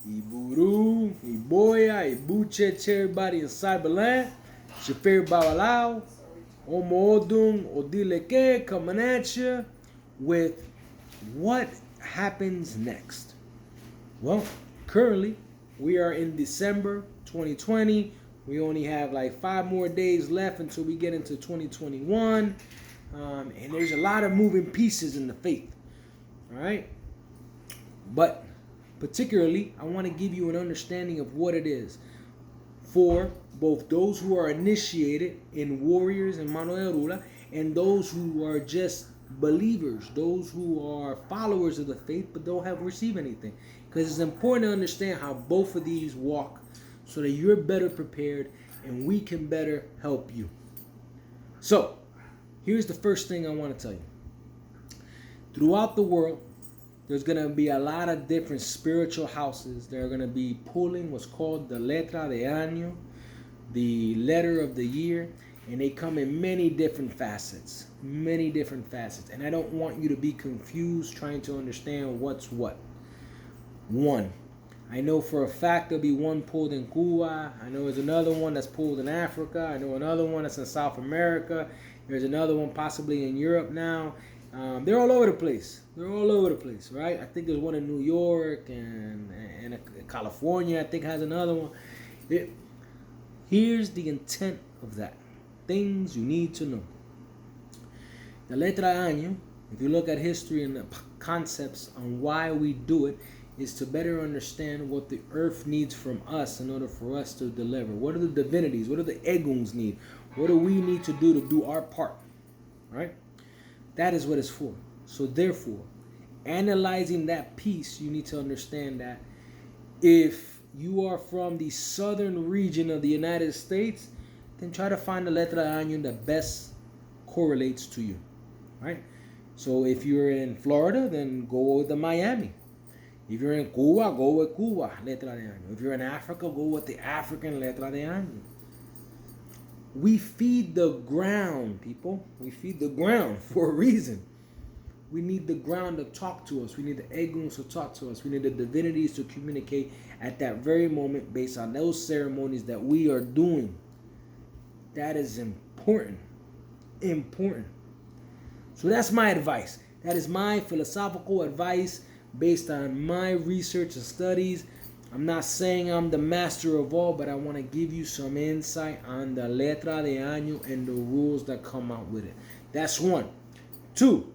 Iburu, Iboya, Ibuche, everybody in Cyberland. Shafir Babalao, Omoodung, Odileke, coming at you with what happens next. Well, currently we are in December 2020. We only have like 5 more days left until we get into 2021. And there's a lot of moving pieces in the faith. All right. But particularly, I want to give you an understanding of what it is for both those who are initiated in warriors and Mano de Rula and those who are just believers, those who are followers of the faith but don't have received anything. Because it's important to understand how both of these walk so that you're better prepared and we can better help you. So, here's the first thing I want to tell you. Throughout the world, there's going to be a lot of different spiritual houses. They're going to be pulling what's called the letra de año, the letter of the year, and they come in many different facets. And I don't want you to be confused trying to understand what's what. One, I know for a fact there'll be one pulled in Cuba. I know there's another one that's pulled in Africa. I know another one that's in South America. There's another one possibly in Europe now. They're all over the place. Right? I think there's one in New York and California, I think, has another one. Here's the intent of that. Things you need to know. The letra año, if you look at history and the concepts on why we do it, is to better understand what the earth needs from us in order for us to deliver. What do the divinities, what do the eguns need? What do we need to do our part? Right? That is what it's for. So therefore, analyzing that piece, you need to understand that if you are from the southern region of the United States, then try to find the letra año that best correlates to you. Right? So if you're in Florida, then go with the Miami. If you're in Cuba, go with Cuba, letra de año. If you're in Africa, go with the African letra de año. We feed the ground, people. We feed the ground for a reason. We need the ground to talk to us. We need the eguns to talk to us. We need the divinities to communicate at that very moment based on those ceremonies that we are doing. That is important. So that's my advice. That is my philosophical advice based on my research and studies. I'm not saying I'm the master of all, but I want to give you some insight on the letra de año and the rules that come out with it. That's one. Two,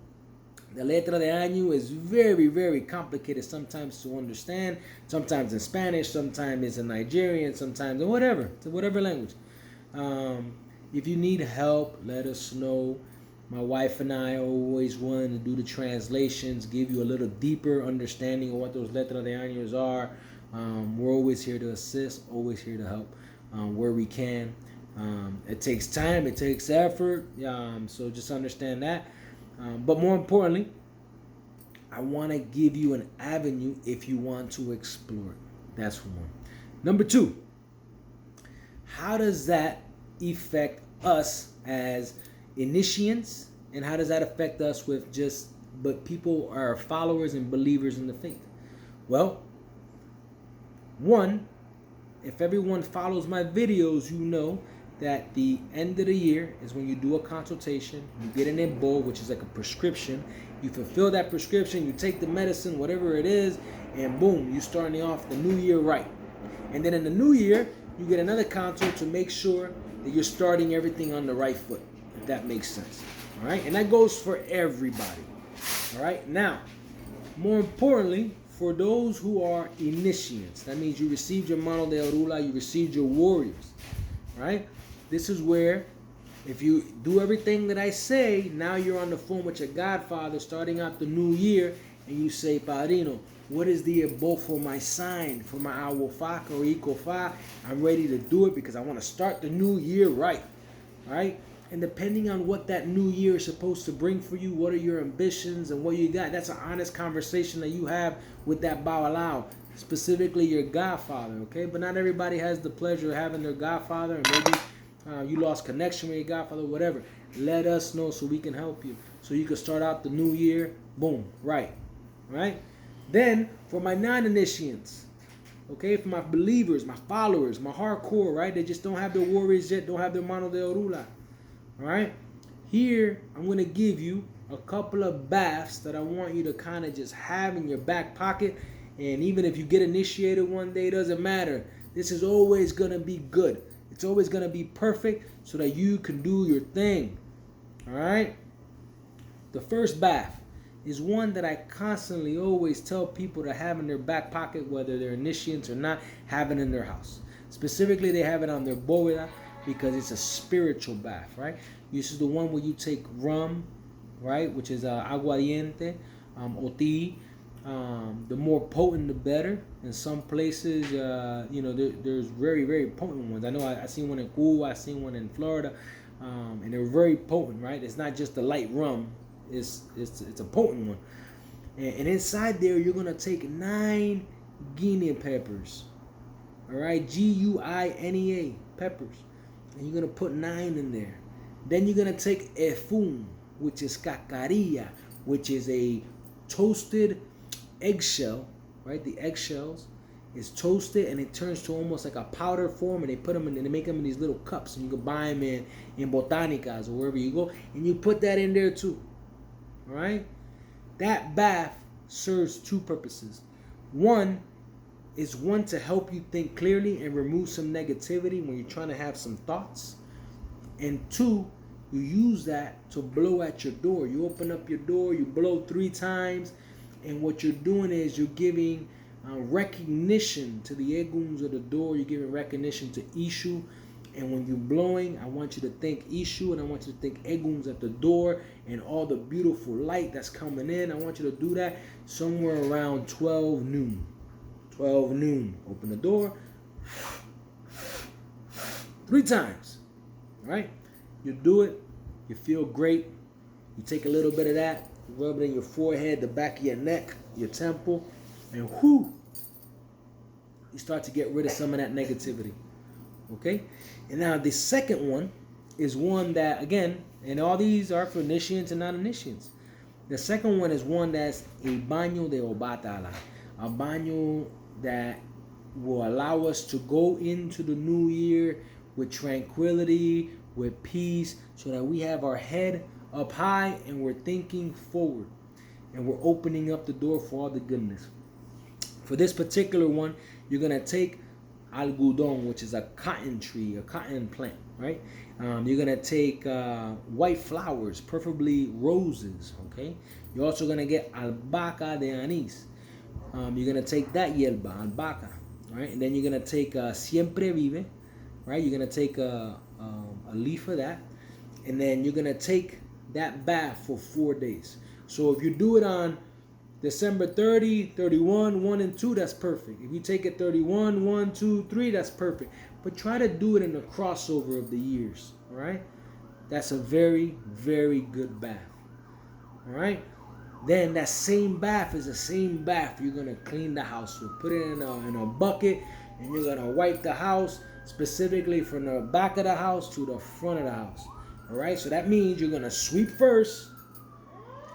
the letra de año is very, very complicated sometimes to understand. Sometimes in Spanish, sometimes it's in Nigerian, sometimes in whatever language. If you need help, let us know. My wife and I are always willing to do the translations, give you a little deeper understanding of what those letra de años are. We're always here to assist, always here to help where we can. It takes time, it takes effort, so just understand that. But more importantly, I want to give you an avenue if you want to explore it. That's one. Number two, how does that affect us as initiates, and how does that affect us with but people are followers and believers in the faith? Well, one, if everyone follows my videos, you know that the end of the year is when you do a consultation, you get an bowl, which is like a prescription. You fulfill that prescription, you take the medicine, whatever it is, and boom, you're starting off the new year right. And then in the new year, you get another consult to make sure that you're starting everything on the right foot, if that makes sense. All right, and that goes for everybody. All right, now, more importantly, for those who are initiates, that means you received your mano de orula, you received your warriors, right? This is where, if you do everything that I say, now you're on the phone with your godfather starting out the new year, and you say, Padrino, what is the ebo for my sign, for my awofa or ikofa? I'm ready to do it because I want to start the new year right, all right? And depending on what that new year is supposed to bring for you, what are your ambitions and what you got, that's an honest conversation that you have with that babalao, specifically your godfather, okay? But not everybody has the pleasure of having their godfather, and maybe you lost connection with your godfather, whatever. Let us know so we can help you. So you can start out the new year, boom, right? Then, for my non-initiates, Okay, for my believers, my followers, my hardcore, right? They just don't have their warriors yet, don't have their mano de orula. All right. Here, I'm going to give you a couple of baths that I want you to kind of just have in your back pocket. And even if you get initiated one day, it doesn't matter. This is always going to be good. It's always going to be perfect so that you can do your thing. All right. The first bath is one that I constantly always tell people to have in their back pocket, whether they're initiates or not, have it in their house. Specifically, they have it on their bóveda because it's a spiritual bath, right? This is the one where you take rum, right, which is aguardiente, oti. The more potent, the better. In some places, there's very, very potent ones. I know I seen one in Cuba, I seen one in Florida, and they're very potent, right? It's not just the light rum. It's a potent one. And inside there, you're going to take 9 guinea peppers. All right, Guinea peppers. And you're going to put 9 in there. Then you're going to take efum, which is cacarilla, which is a toasted eggshell, right? The eggshells is toasted and it turns to almost like a powder form, and they put them in, and they make them in these little cups, and you can buy them in botanicas or wherever you go, and you put that in there too. All right? That bath serves 2 purposes. One is to help you think clearly and remove some negativity when you're trying to have some thoughts. And 2, you use that to blow at your door. You open up your door, you blow 3 times, and what you're doing is you're giving recognition to the eguns of the door. You're giving recognition to Ishu. And when you're blowing, I want you to think Ishu, and I want you to think eguns at the door and all the beautiful light that's coming in. I want you to do that somewhere around 12 noon. 12 noon. Open the door 3 times. All right? You do it. You feel great. You take a little bit of that, you rub it in your forehead, the back of your neck, your temple, and whoo, you start to get rid of some of that negativity. Okay? And now the second one is one that, again, and all these are for initiates and non-initiates. The second one is one that's a baño de obatala, a baño that will allow us to go into the new year with tranquility, with peace, so that we have our head up high and we're thinking forward and we're opening up the door for all the goodness. For this particular one, you're going to take algodón, which is a cotton tree, a cotton plant, right? You're going to take white flowers, preferably roses, okay? You're also going to get albahaca de anís. You're going to take that hierba, albahaca, right? And then you're going to take siempre vive, right? You're going to take a leaf of that. And then you're going to take that bath for 4 days. So if you do it on December 30, 31, 1 and 2, that's perfect. If you take it 31, 1, 2, 3, that's perfect. But try to do it in the crossover of the years, all right? That's a very, very good bath, all right? Then that same bath is the same bath you're going to clean the house with. Put it in a bucket, and you're going to wipe the house, specifically from the back of the house to the front of the house, all right? So that means you're going to sweep first,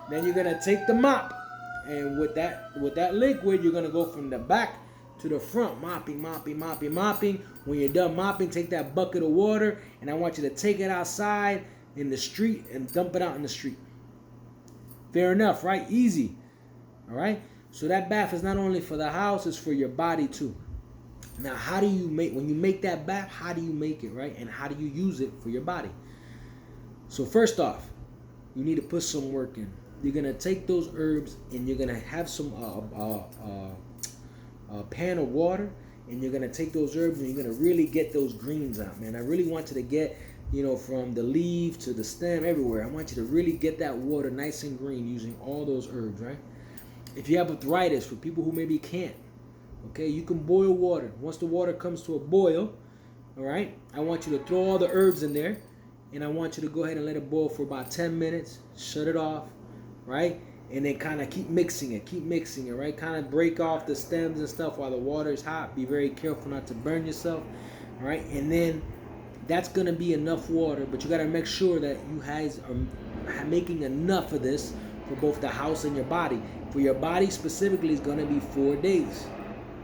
then you're going to take the mop. And with that liquid, you're going to go from the back to the front, mopping. When you're done mopping, take that bucket of water, and I want you to take it outside in the street and dump it out in the street. Fair enough, right? Easy. All right? So that bath is not only for the house, it's for your body too. Now, when you make that bath, how do you make it, right? And how do you use it for your body? So first off, you need to put some work in. You're going to take those herbs and you're going to have some pan of water, and you're going to take those herbs and you're going to really get those greens out, man. I really want you to get, from the leaf to the stem, everywhere. I want you to really get that water nice and green using all those herbs, right? If you have arthritis, for people who maybe can't, okay, you can boil water. Once the water comes to a boil, all right, I want you to throw all the herbs in there, and I want you to go ahead and let it boil for about 10 minutes. Shut it off. Right? And then kind of keep mixing it, right? Kind of break off the stems and stuff while the water is hot. Be very careful not to burn yourself, all right? And then that's going to be enough water, but you got to make sure that you guys are making enough of this for both the house and your body. For your body specifically, it's going to be 4 days,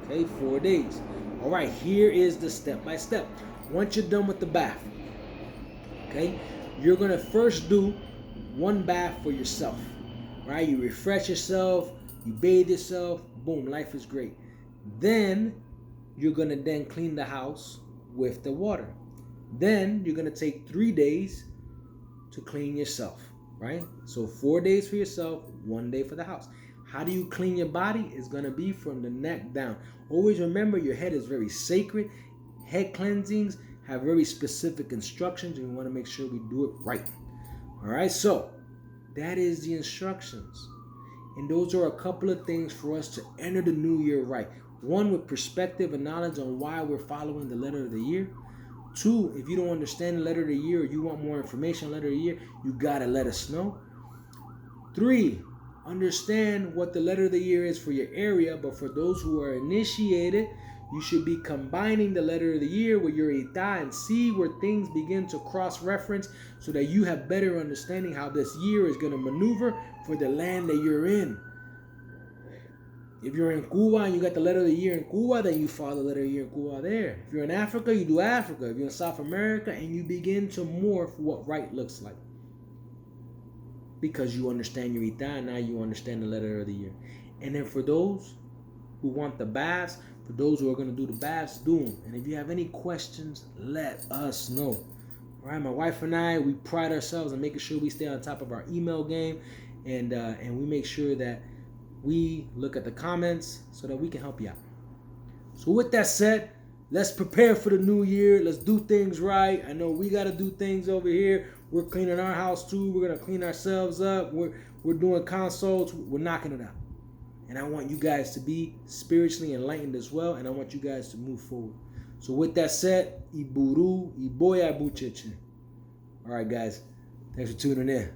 Okay, 4 days. All right, here is the step by step. Once you're done with the bath, okay, you're gonna first do one bath for yourself, right? You refresh yourself, you bathe yourself, boom, life is great. Then you're gonna then clean the house with the water. Then you're gonna take 3 days to clean yourself, right? So 4 days for yourself, 1 day for the house. How do you clean your body? It's gonna be from the neck down. Always remember your head is very sacred. Head cleansings have very specific instructions, and we want to make sure we do it right. All right, so that is the instructions. And those are a couple of things for us to enter the new year right. One, with perspective and knowledge on why we're following the letter of the year. Two, if you don't understand the letter of the year or you want more information on the letter of the year, you gotta let us know. Three, understand what the letter of the year is for your area, but for those who are initiated, you should be combining the letter of the year with your ita and see where things begin to cross-reference so that you have better understanding how this year is going to maneuver for the land that you're in. If you're in Cuba and you got the letter of the year in Cuba, then you follow the letter of the year in Cuba there. If you're in Africa, you do Africa. If you're in South America, and you begin to morph what right looks like. Because you understand your ita, now you understand the letter of the year. And then for those who want the baths, for those who are going to do the baths, do them. And if you have any questions, let us know. All right, my wife and I, we pride ourselves in making sure we stay on top of our email game, and we make sure that we look at the comments so that we can help you out. So with that said, let's prepare for the new year. Let's do things right. I know we got to do things over here. We're cleaning our house too. We're going to clean ourselves up. We're doing consults. We're knocking it out. And I want you guys to be spiritually enlightened as well. And I want you guys to move forward. So with that said, Iburu, Iboya Bucheche. All right, guys. Thanks for tuning in.